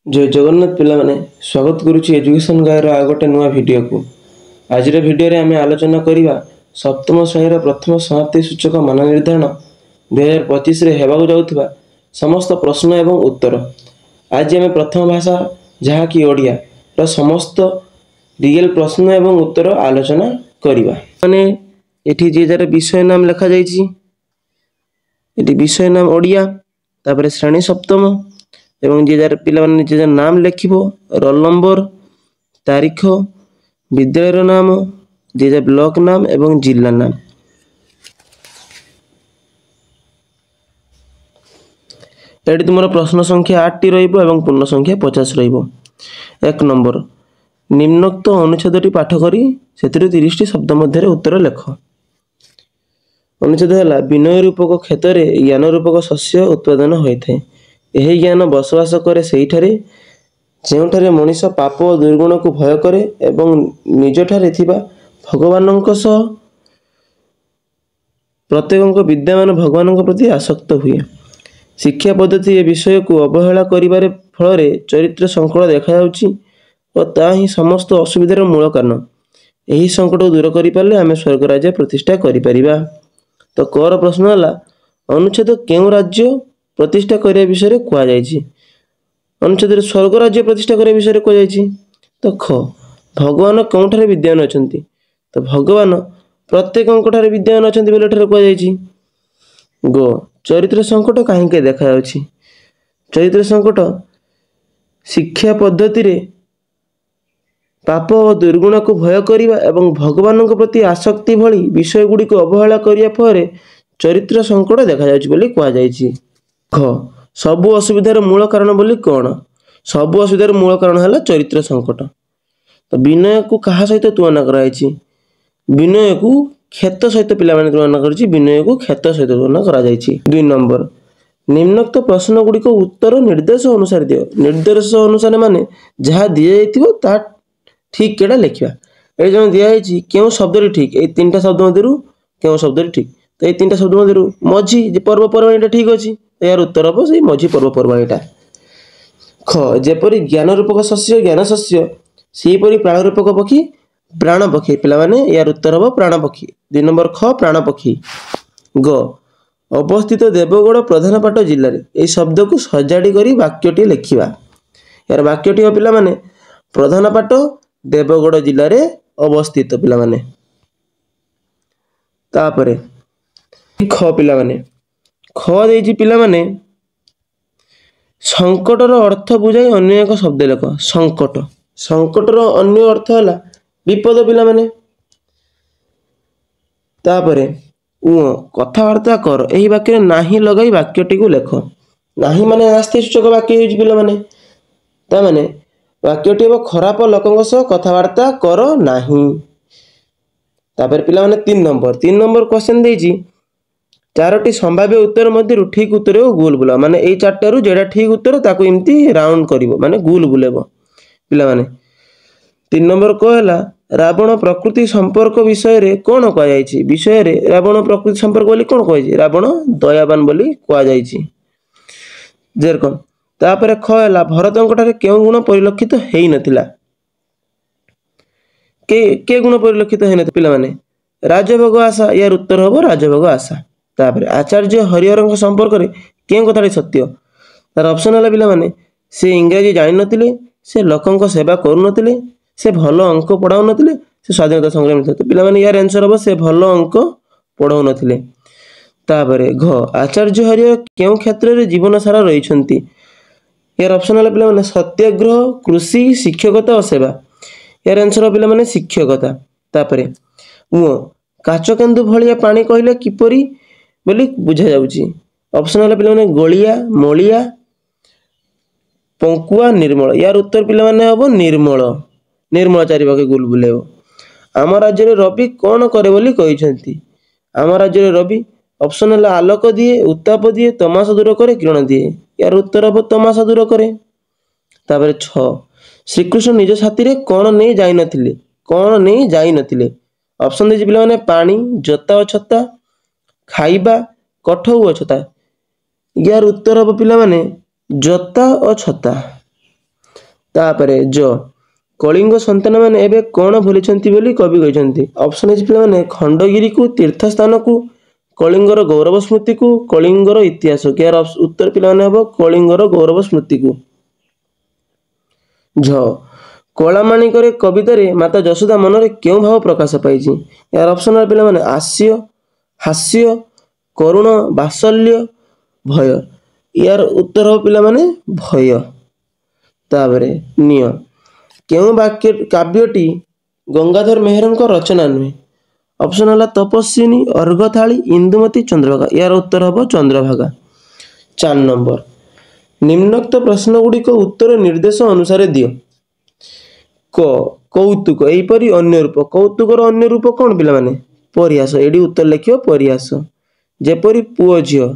जय जगन्नाथ पिला माने स्वागत करुच्ची एजुकेशन गाइड आ गोटे नुआ वीडियो को। आज वीडियो रे आम आलोचना करवा सप्तम श्रेणी प्रथम समाप्ति सूचक मान निर्धारण 2025 हेबाकु जाउथबा समस्त प्रश्न एवं उत्तर। आज आम प्रथम भाषा जहाँकि ओडिया र समस्त रियल प्रश्न एवं उत्तर आलोचना करवा। माने एठी जे जार विषय नाम लिखा जाइछि, एठी विषय नाम ओडिया, तापर श्रेणी सप्तम एवं जे जार पिला माने जे जार नाम लिखिबो, रोल नंबर, तारीख, विद्यालय नाम, जे जार ब्लॉक नाम एवं जिला नाम। एठी तुमरो प्रश्न संख्या 8 टी रहइबो एवं पूर्ण संख्या 50 रहइबो। 1 नंबर निम्नोक्त अनुच्छेदटी पाठ करी सेतिरु 30 टी शब्द मध्य उत्तर लेख। अनुच्छेद है विनय रूपक क्षेत्र में ज्ञान रूपक शस्य उत्पादन होता है। यही ज्ञान बसवास करे सेठारे जेठारे मनीष पाप और दुर्गुण को भय करे एवं निजठारे थिबा भगवानक सह प्रत्येक विद्यमान भगवान प्रति आसक्त हुए। शिक्षा पद्धति ए विषय को अवहेला करिबारे फल चरित्र संकट देखा जाउछि और ता ही समस्त असुविधार मूल कारण। यही संकट को दूर करि पारले आमे स्वर्ग राज्य प्रतिष्ठा करि परिबा। तो कर प्रश्न है अनुच्छेद केउ राज्य प्रतिष्ठा करने विषय कह जाइछि। अनुच्छेद स्वर्ग राज्य प्रतिष्ठा करने विषय कह जाइछि। तो ख भगवान कौठारे विद्यमान अछंती, तो भगवान प्रत्येक विद्यमान अछंती बोली एठारे कह जाइछि। ग चरित्र संकट काहेकि देखा जाउछि। चरित्र संकट शिक्षा पद्धति रे पाप और दुर्गुण को भय करिबा एवं भगवान प्रति आसक्ति भली विषय गुडी को अवहेला करिया पर चरित्र संकट देखा जाउछि बोली कह जाइछि। ख सबु असुविधार मूल कारण बोली कौन। सबु असुविधार मूल कारण है चरित्र संकट। तो विनय को कहा सहित तुलना कराइछि। विनय को क्षेत्र सहित पिला माने तुलना करछि। विनय को क्षेत्र सहित तुलना करा जाइछि। 2 नंबर निम्नोक्त प्रश्न गुडी को उत्तर निर्देश अनुसार दियो। निर्देश अनुसार माने जहाँ दिया जाइथिबो ता ठीक केडा लिखिबा। ए जण दिया जाइछि केउ शब्दरी ठीक, ए तीनटा शब्द मध्यरु केउ शब्दरी ठीक। तो ये तीनटा शब्द मध्यरु मझी जे पर्वपर्वाणीटा ठीक अछि, तो यार उत्तर हम से मझी पर्वपर्वाणीटा। ख जेपरि ज्ञान रूपक शस्य ज्ञान शस्य सेपरि प्राण रूपक पक्षी प्राण पक्षी। पिला माने यार उत्तर हम प्राण पक्षी। 2 नंबर ख प्राण पक्षी। ग अवस्थित देवगढ़ प्रधान पाट जिले में ए शब्द को सजाड़ी करी वाक्यटी लिखिबा। यार वाक्यटी पिला माने प्रधान पाट देवगढ़ जिले में अवस्थित पिला माने। तापरे ख पिला माने ख देछि पिला माने संकटर अर्थ बुझाई अन्य एक शब्द लेख। संकट संकटर अन्य अर्थ है विपद पिला माने। तापरे कथावार्ता कर एही वाक्य नाही लगाई वाक्यटी को लेख। नाही माने नास्ति सूचक वाक्य होइछि पिला माने। ता माने वाक्यटी अब खराब लोकଙ୍କ सह कथावार्ता कर नाही। तापर पिला माने 3 नंबर क्वेश्चन देछि 4टी संभाव्य उत्तर मध्य ठीक उत्तर को गोल बुला। माने ए 4टा रु जेडा ठीक उत्तर ताको इमती राउंड करिवो माने गोल बुलेबो पिला माने। 3 नंबर कहला रावण प्रकृति संपर्क विषय रे कोन कह जाइछि। विषय रे रावण प्रकृति संपर्क बोली कोन कहै रावण दयावान बोली कह जाइछि। जेरकम तापर कहला भरतंकटारे केउ गुण परिलक्षित हेइ नथिला। के गुण परिलक्षित हेइ नथिला पिला माने राजभोग आशा। यार उत्तर हबो राजभोग आशा। तापर आचार्य हरिहरଙ୍କ संपर्क रे केउ कथाटी सत्य। तार ऑप्शन है पिला माने से इंग्रजी जानि नथिले, से लोकଙ୍କ सेवा करू नथिले, से भलो अंक पढ़ाउ नथिले, से स्वाधीनता संग्रामी थे। तो पिला माने यार आंसर हबो से भलो अंक पढ़ाउ नथिले। तापर घ आचार्य हरिहर केउ क्षेत्र रे जीवन सारा रहिछंती। यार ऑप्शन है पिला माने सत्याग्रह, कृषि, शिक्षकता और सेवा। यार आंसर पिला माने शिक्षकता। तापर काचकेन्दु भलिया पानी कहले किपरि बोली बुझा जाउची। ऑप्शन है पिला माने गोलिया, मलिया, पंकुआ, निर्मल। यार उत्तर पिला माने हबो निर्मल। निर्मल चारि पाखे गोल बुलेबो। आम राज्य रे रवि कोन करे बोली कहिसंती। आम राज्य रे रवि ऑप्शन है आलोक दिए, उत्ताप दिए, तमाशा दूर करे, किरण दिए। यार उत्तर हबो तमाशा दूर करे। तापर 6 श्रीकृष्ण निज साथी रे कोन नै जाई नथिले। कोन नै जाई नथिले। ऑप्शन देछि पिला माने पानी, जोता और छता, खाइबा, कठौ और छता। यार उत्तर हम पिला माने जोता और छता। तापर ज कलिंग सन्तान मैंने एवं कौन भूलिंट बोली कवि कहते। ऑप्शन अच्छे पे खंडगिरी को तीर्थस्थान को कलिंगर गौरव स्मृति को कलिंगर इतिहास यार उत्तर पे हम कलिंगर गौरव स्मृति को। झ कलामाणिक कवितार माता यशोदा मनरे क्यों भाव प्रकाश पाई यार ऑप्शन पे आस्य हास्य करुण बात्सल्य भय यार उत्तर हो पिला माने भय। तापर निय क्यों वाक्य काव्यटी गंगाधर मेहर रचना नुहे। ऑप्शन है तपस्विनी अर्घथाली इंदुमती चंद्रभागा यार उत्तर हम चंद्रभागा। 4 नंबर निम्नोक्त प्रश्न गुड़िक उत्तर निर्देश अनुसार दियो। क कौतुक यहीपरि अन्य रूप कौतुकर अन्य रूप कौन पिला माने परिहास एडी उत्तर लिखियो परिहास। जेपरि पुओ झियो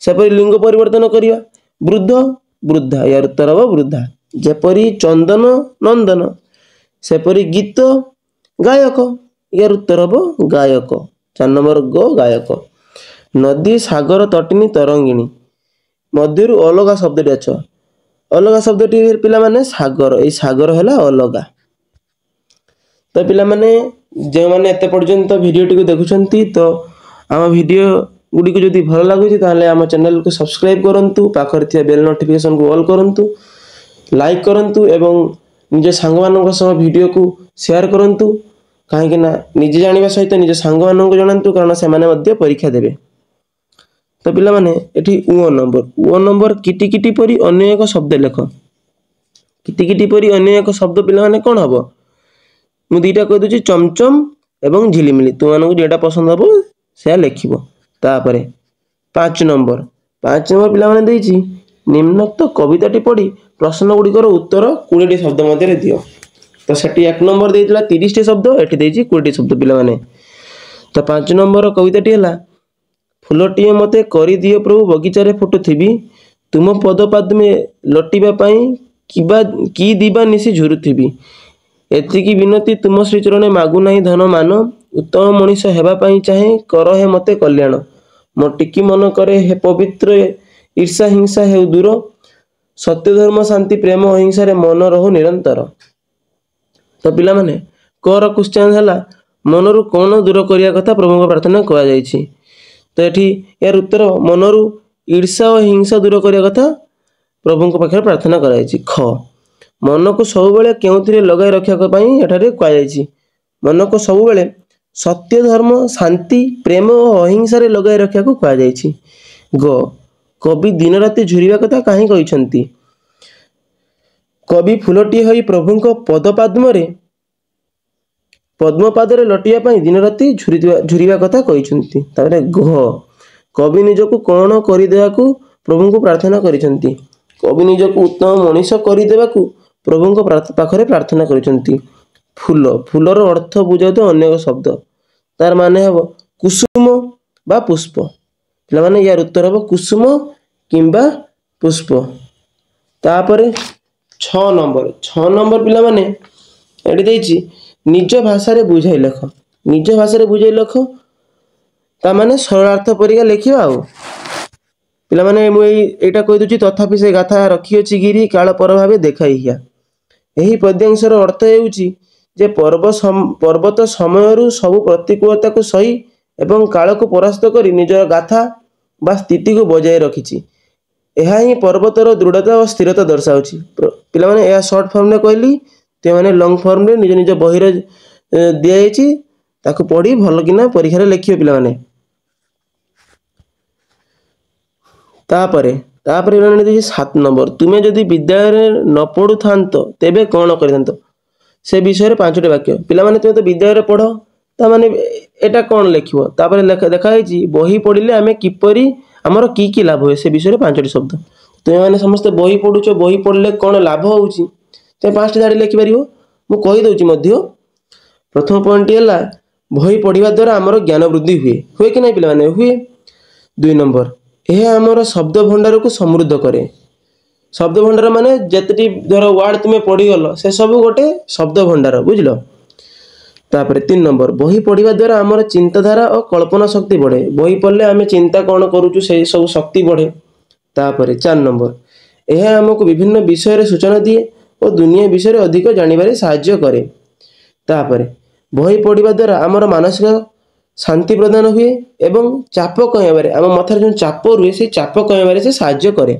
सेपरि लिंग परिवर्तन करिया वृद्ध वृद्धा यार उत्तर हम वृद्धा। जेपरि चंदन नंदन सेपरि गीत गायक यार उत्तर हम गायक। 4 नंबर ग गायक। नदी सागर तटिनी तरंगिणी मध्यरु अलगा शब्दटी अच्छ अलगा शब्दटी पिला माने सागर ए सागर है अलगा। तो पिला माने जो मैंने एत पर्यंत भिडियो देखुंत तो आम भिडियो गुड़ी को जब भल लगुच आम चैनल को सब्सक्राइब करूँ पाखे बेल नोटिफिकेशन को ऑल करूँ लाइक करूँ एवं निज सांग मान भिडियो को शेयर करूँ कहीं निजे जाना सहित निज सांग मान जनातु कारण से परीक्षा देवे। तो पिला माने एठी उ नंबर किटिकिटी परी अन्य एक शब्द लेख। किटिकिटी परी अन्य एक शब्द पिला माने कौन हम मु दुईटा कह दूची चमचम एवं झिलिमिली तुम जोटा पसंद हम से लिख। तापर 5 नंबर पिला माने देइछि निम्नोक्त कविताटी पढ़ी प्रश्न गुड़िकर उत्तर 20 शब्द मध्य दियो। तो सेठी 1 नंबर देइतला 30 शब्द एठी देइछि 20 शब्द पिला माने। तो 5 नंबर कविताटी है फुलटीए मते करी दियो प्रभु बगीचारे फुटुथिबी तुम पदपाद में लटिबा पाई कि दिबा निशी झुरुथिबी एतिकी विनती तुम श्रीचरणे मागु नाही धन मान उत्तम मनीष हेबा पाई चाहे कर हे मते कल्याण मो टिकी मन करे हे पवित्र ईर्षा हिंसा हे दूर सत्य धर्म शांति प्रेम अहिंसा रे मन रहो निरंतर। तो पिला माने कर क्वेश्चन है मनरु कौन दूर करिया कथा प्रभु को प्रार्थना करा जायछि। तो एठी यार उत्तर मनरु ईर्षा और हिंसा दूर करिया कथा प्रभु को पाखे प्रार्थना करा जायछि। ख मन को सबुबले केउथिरे लगाई रखिया पई एठारे कहा जायछि मन को सबुबले सत्य धर्म शांति प्रेम और अहिंसा रे लगाई रखिया को कहा जायछि। ग कवि दिन राति झुरिबा कथा काहे कहिसंती कवि फुलटी होई प्रभुंक पद्मपादरे लटिया पाई दिन राति झुरिबा कथा कहिसंती। तारे घ कवि निजको कौन करिदेवाकू प्रभु को प्रार्थना करिसंती कवि निजको उत्तम मनीष करिदेवाकू प्रभु को पाखरे प्रार्थना करिसंती। फूल फूलर अर्थ बुझाऊ तो अनेक शब्द तार माने हम कुसुम बा पुष्प पिला माने यार उत्तर हम कुसुम किंबा पुष्प। तापर 6 नंबर पिला माने एडी देछि निज भाषा रे बुझाई लेख निज भाषा रे बुझाई लेख ता माने सरलार्थ परिका लिखियो आउ पिला माने मु एटा कहि दोछि तथापि से गाथा रखी अछि गिरी काल पर भाबे देखाइया। एही पद्यांशर अर्थ हेउछि जे पर्वत समयरु सबु प्रतिकूलता को सही एवं काल को परास्त करी निजर गाथा बा स्थिति को बजाय रखिछि। एहा ही पर्वतर दृढ़ता और स्थिरता दर्शाउछि। पिला माने एहा शॉर्ट फॉर्म रे कहली ते माने लॉन्ग फॉर्म रे निज निज बही रे दिया जायछि ताको पढ़ी भल किना परीक्षा रे लिखियो पिला माने। तापरे 7 नंबर तुम्हें जदि विद्यालय न पढ़ु थांत तेबे कौन करिथांत से विषय 5टी वाक्य पिला माने तुम तो विद्यालय पढ़ ता माने एटा कौन लिखिबो तापरे देखा जायछि बही पढ़िले आमे किपरि हमर की लाभ होय से विषय 5टी शब्द तुम माने समस्त बही पढ़ुछ बही पढ़ले कौन लाभ होउछि ते 5टी धाड़ी लिखि परिबो मु कहि दोछि मध्य। प्रथम पॉइंट है बही पढ़िबा द्वारा हमर ज्ञान वृद्धि हुए कि नहीं पिला माने हुए। 2 नंबर यह आमर शब्द भंडार को समृद्ध करे शब्द भंडार माने जतटी धर वर्ड तुम्हें पढ़ीगल से सब गोटे शब्द भंडार बुझल। तापर 3 नंबर बही पढ़िबा द्वारा आमर चिंताधारा और कल्पना शक्ति बढ़े बही पढ़ले आमे चिंता कौन करूचु से सब शक्ति बढ़े। तापर 4 नंबर यह आमको विभिन्न विषय सूचना दिए ଓ ଦୁନିଆ ବିଷୟରେ ଅଧିକ ଜାଣିବାରେ ସାହାଯ୍ୟ କରେ। ତାପରେ ବହି ପଢ଼ିବା ଦ୍ୱାରା ଆମର ମାନସିକ ଶାନ୍ତି ପ୍ରଦାନ ହୁଏ ଏବଂ ଚାପ କମାଇବାରେ, ଆମ ମଥାରେ ଯେଉଁ ଚାପ ରୁହେ ସେଇ ଚାପ କମାଇବାରେ ସେ ସାହାଯ୍ୟ କରେ।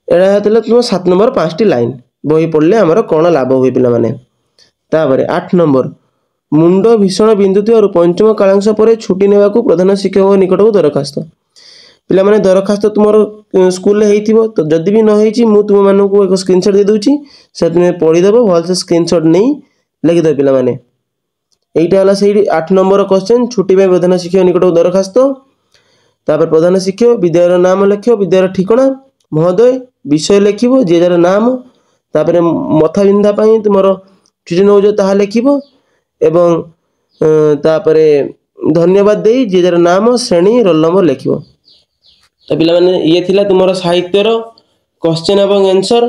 ଏଇଟା ଥିଲା ତୁମ 7 ନମ୍ବର 5ଟି ଲାଇନ୍। ବହି ପଢ଼ିଲେ ଆମର କ'ଣ ଲାଭ ହୁଏ ପିଲାମାନେ। ତାପରେ 8 ନମ୍ବର, ମୁଣ୍ଡ ଭୀଷଣ ବିନ୍ଧୁଥିବାରୁ ପଞ୍ଚମ କାଳାଂଶ ପରେ ଛୁଟି ନେବାକୁ ପ୍ରଧାନ ଶିକ୍ଷକଙ୍କ ନିକଟକୁ ଦରଖାସ୍ତ। ପିଲାମାନେ ଦରଖାସ୍ତ ତୁମର ସ୍କୁଲରେ ହେଇଥିବ, ତ ଯଦି ବି ନ ହେଇଛି ମୁଁ ତୁମମାନଙ୍କୁ ଏକ ସ୍କ୍ରିନଶଟ୍ ଦେଇଦେଉଛି, ସେ ତୁମେ ପଢ଼ିଦେବ, ଭଲସେ ସ୍କ୍ରିନଶଟ୍ ନେଇ ଲେଖିଦେବ ପିଲାମାନେ। এইটা ହେଲା ସେଇଠି 8 ନମ୍ବର କ୍ୱେଶ୍ଚନ୍, ଛୁଟି ପାଇଁ ପ୍ରଧାନ ଶିକ୍ଷକ ନିକଟକୁ ଦରଖାସ୍ତ। ତାପରେ ପ୍ରଧାନ ଶିକ୍ଷକ, ବିଦ୍ୟାଳୟର ନାମ ଲେଖିବ, ବିଦ୍ୟାଳୟର ଠିକଣା, ମହୋଦୟ, ବିଷୟ ଲେଖିବ, ଯିଏ ଯାହାର ନାମ। ତାପରେ ମଥା ବିନ୍ଧା ପାଇଁ ତୁମର ଛୁଟି ନେଉଛ ତାହା ଲେଖିବ ଏବଂ ତାପରେ ଧନ୍ୟବାଦ ଦେଇ ଯିଏ ଯାହାର ନାମ, ଶ୍ରେଣୀ, ରୋଲ୍ ନମ୍ବର ଲେଖିବ। ତ ପିଲାମାନେ ଇଏ ଥିଲା ତୁମର ସାହିତ୍ୟର କ୍ୱେଶ୍ଚନ୍ ଏବଂ ଆନ୍ସର୍।